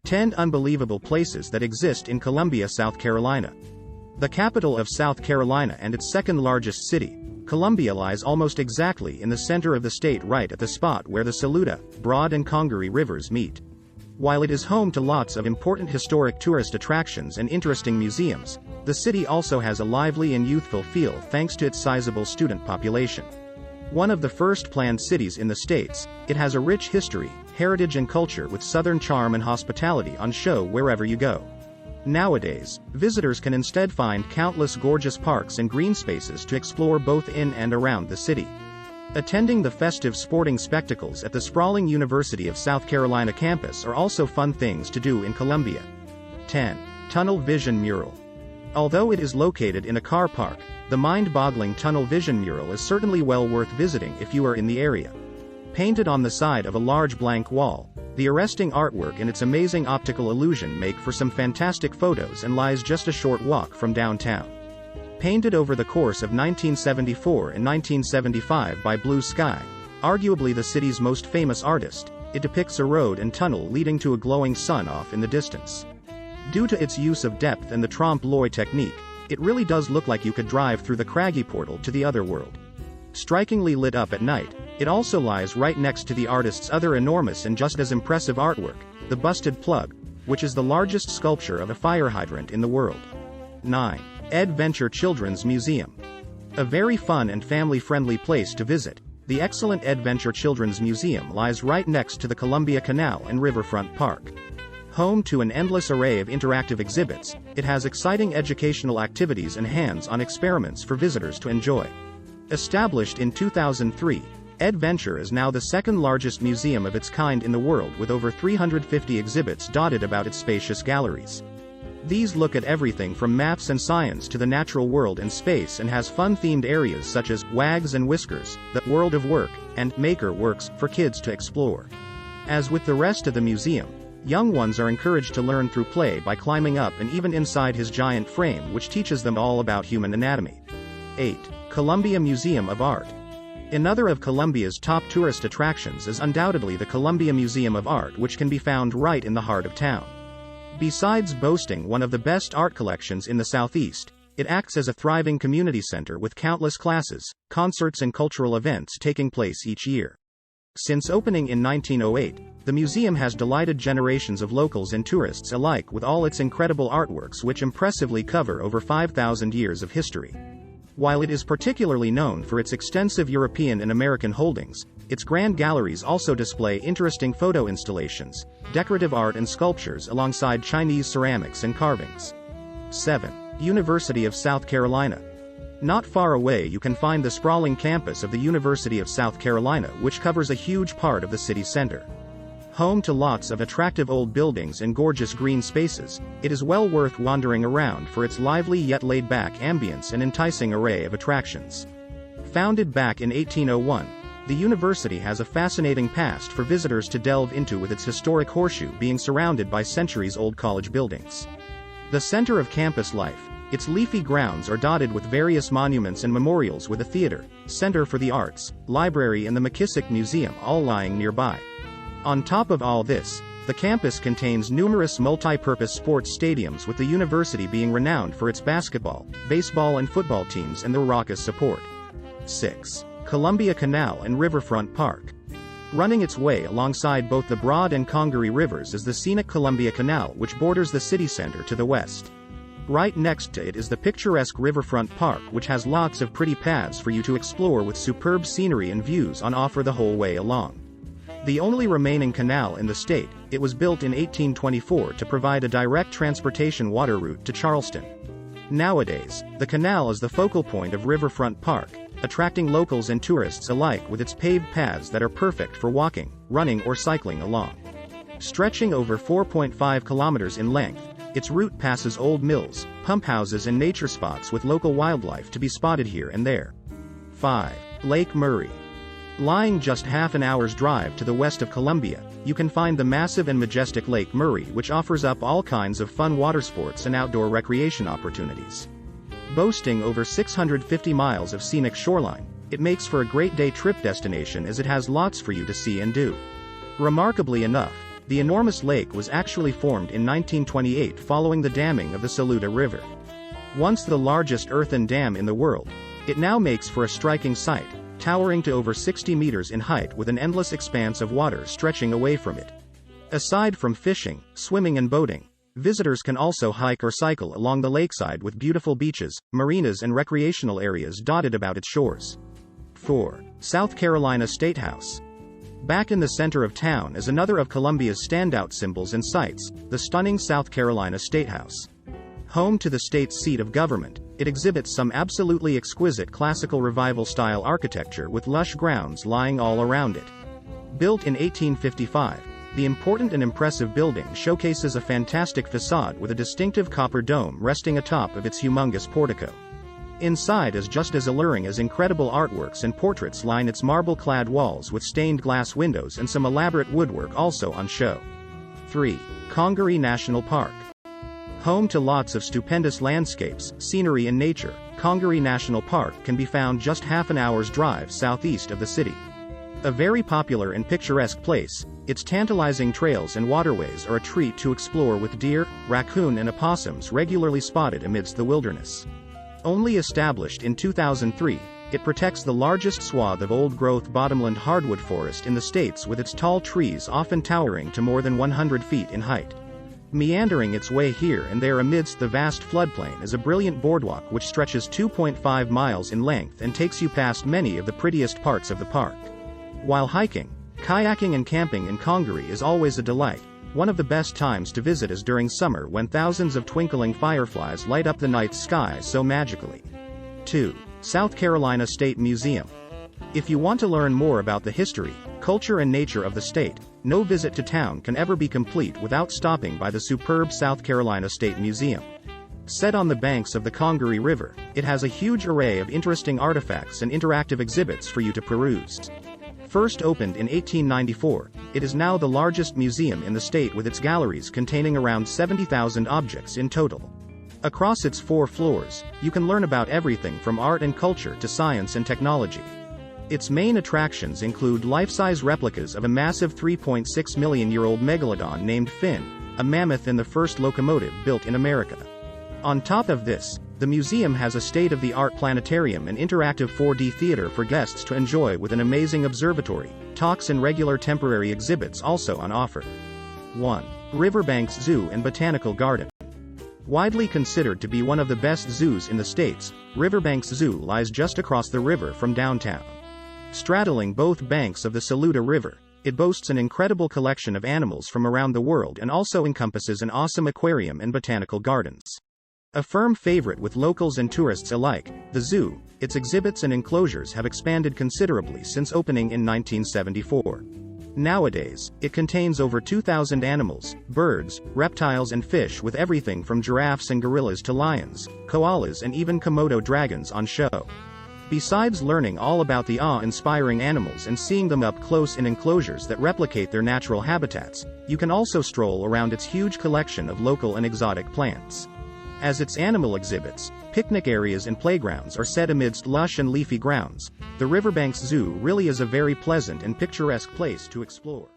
10 Unbelievable Places that exist in Columbia, South Carolina. The capital of South Carolina and its second largest city, Columbia, lies almost exactly in the center of the state, right at the spot where the Saluda, Broad and Congaree rivers meet. While it is home to lots of important historic tourist attractions and interesting museums, the city also has a lively and youthful feel thanks to its sizable student population. One of the first planned cities in the States, it has a rich history, heritage and culture with Southern charm and hospitality on show wherever you go. Nowadays, visitors can instead find countless gorgeous parks and green spaces to explore both in and around the city. Attending the festive sporting spectacles at the sprawling University of South Carolina campus are also fun things to do in Columbia. 10. Tunnel Vision Mural. Although it is located in a car park, the mind-boggling Tunnel Vision Mural is certainly well worth visiting if you are in the area. Painted on the side of a large blank wall, the arresting artwork and its amazing optical illusion make for some fantastic photos and lies just a short walk from downtown. Painted over the course of 1974 and 1975 by Blue Sky, arguably the city's most famous artist, it depicts a road and tunnel leading to a glowing sun off in the distance. Due to its use of depth and the trompe-l'oeil technique, it really does look like you could drive through the craggy portal to the other world. Strikingly lit up at night, it also lies right next to the artist's other enormous and just as impressive artwork, the Busted Plug, which is the largest sculpture of a fire hydrant in the world. 9. Adventure Children's Museum. A very fun and family-friendly place to visit, the excellent Adventure Children's Museum lies right next to the Columbia Canal and Riverfront Park. Home to an endless array of interactive exhibits, it has exciting educational activities and hands-on experiments for visitors to enjoy. Established in 2003, Adventure is now the second largest museum of its kind in the world with over 350 exhibits dotted about its spacious galleries. These look at everything from maps and science to the natural world and space and has fun-themed areas such as Wags and Whiskers, the World of Work, and Maker Works for kids to explore. As with the rest of the museum, young ones are encouraged to learn through play by climbing up and even inside his giant frame, which teaches them all about human anatomy. 8. Columbia Museum of Art. Another of Columbia's top tourist attractions is undoubtedly the Columbia Museum of Art, which can be found right in the heart of town. Besides boasting one of the best art collections in the Southeast, it acts as a thriving community center with countless classes, concerts and cultural events taking place each year. Since opening in 1908, the museum has delighted generations of locals and tourists alike with all its incredible artworks, which impressively cover over 5,000 years of history. While it is particularly known for its extensive European and American holdings, its grand galleries also display interesting photo installations, decorative art and sculptures alongside Chinese ceramics and carvings. 7. University of South Carolina. Not far away you can find the sprawling campus of the University of South Carolina, which covers a huge part of the city center. Home to lots of attractive old buildings and gorgeous green spaces, it is well worth wandering around for its lively yet laid-back ambience and enticing array of attractions. Founded back in 1801, the university has a fascinating past for visitors to delve into, with its historic horseshoe being surrounded by centuries-old college buildings. The center of campus life, its leafy grounds are dotted with various monuments and memorials, with a theater, Center for the Arts, library and the McKissick Museum all lying nearby. On top of all this, the campus contains numerous multi-purpose sports stadiums, with the university being renowned for its basketball, baseball and football teams and their raucous support. 6. Columbia Canal and Riverfront Park. Running its way alongside both the Broad and Congaree rivers is the scenic Columbia Canal, which borders the city center to the west. Right next to it is the picturesque Riverfront Park, which has lots of pretty paths for you to explore with superb scenery and views on offer the whole way along. The only remaining canal in the state, it was built in 1824 to provide a direct transportation water route to Charleston. Nowadays, the canal is the focal point of Riverfront Park, attracting locals and tourists alike with its paved paths that are perfect for walking, running or cycling along. Stretching over 4.5 kilometers in length, its route passes old mills, pump houses and nature spots with local wildlife to be spotted here and there. 5. Lake Murray. Lying just half an hour's drive to the west of Columbia, you can find the massive and majestic Lake Murray, which offers up all kinds of fun water sports and outdoor recreation opportunities. Boasting over 650 miles of scenic shoreline, it makes for a great day trip destination as it has lots for you to see and do. Remarkably enough, The enormous lake was actually formed in 1928 following the damming of the Saluda River. Once the largest earthen dam in the world, it now makes for a striking sight, towering to over 60 meters in height with an endless expanse of water stretching away from it. Aside from fishing, swimming and boating, visitors can also hike or cycle along the lakeside with beautiful beaches, marinas and recreational areas dotted about its shores. 4. South Carolina State House. Back in the center of town is another of Columbia's standout symbols and sights, the stunning South Carolina State House. Home to the state's seat of government, it exhibits some absolutely exquisite classical revival-style architecture with lush grounds lying all around it. Built in 1855, the important and impressive building showcases a fantastic facade with a distinctive copper dome resting atop of its humongous portico. Inside is just as alluring as incredible artworks and portraits line its marble-clad walls with stained glass windows and some elaborate woodwork also on show. 3. Congaree National Park. Home to lots of stupendous landscapes, scenery and nature, Congaree National Park can be found just half an hour's drive southeast of the city. A very popular and picturesque place, its tantalizing trails and waterways are a treat to explore with deer, raccoon and opossums regularly spotted amidst the wilderness. Only established in 2003, it protects the largest swath of old-growth bottomland hardwood forest in the states with its tall trees often towering to more than 100 feet in height. Meandering its way here and there amidst the vast floodplain is a brilliant boardwalk which stretches 2.5 miles in length and takes you past many of the prettiest parts of the park. While hiking, kayaking and camping in Congaree is always a delight. One of the best times to visit is during summer when thousands of twinkling fireflies light up the night sky so magically. 2. South Carolina State Museum. If you want to learn more about the history, culture and nature of the state, no visit to town can ever be complete without stopping by the superb South Carolina State Museum. Set on the banks of the Congaree River, it has a huge array of interesting artifacts and interactive exhibits for you to peruse. First opened in 1894, it is now the largest museum in the state with its galleries containing around 70,000 objects in total. Across its 4 floors, you can learn about everything from art and culture to science and technology. Its main attractions include life-size replicas of a massive 3.6 million-year-old megalodon named Finn, a mammoth and the first locomotive built in America. On top of this, the museum has a state-of-the-art planetarium and interactive 4D theater for guests to enjoy with an amazing observatory, talks and regular temporary exhibits also on offer. 1. Riverbanks Zoo and Botanical Garden. Widely considered to be one of the best zoos in the states, Riverbanks Zoo lies just across the river from downtown. Straddling both banks of the Saluda River, it boasts an incredible collection of animals from around the world and also encompasses an awesome aquarium and botanical gardens. A firm favorite with locals and tourists alike, the zoo, its exhibits and enclosures have expanded considerably since opening in 1974. Nowadays, it contains over 2,000 animals, birds, reptiles and fish with everything from giraffes and gorillas to lions, koalas and even Komodo dragons on show. Besides learning all about the awe-inspiring animals and seeing them up close in enclosures that replicate their natural habitats, you can also stroll around its huge collection of local and exotic plants. As its animal exhibits, picnic areas and playgrounds are set amidst lush and leafy grounds, the Riverbanks Zoo really is a very pleasant and picturesque place to explore.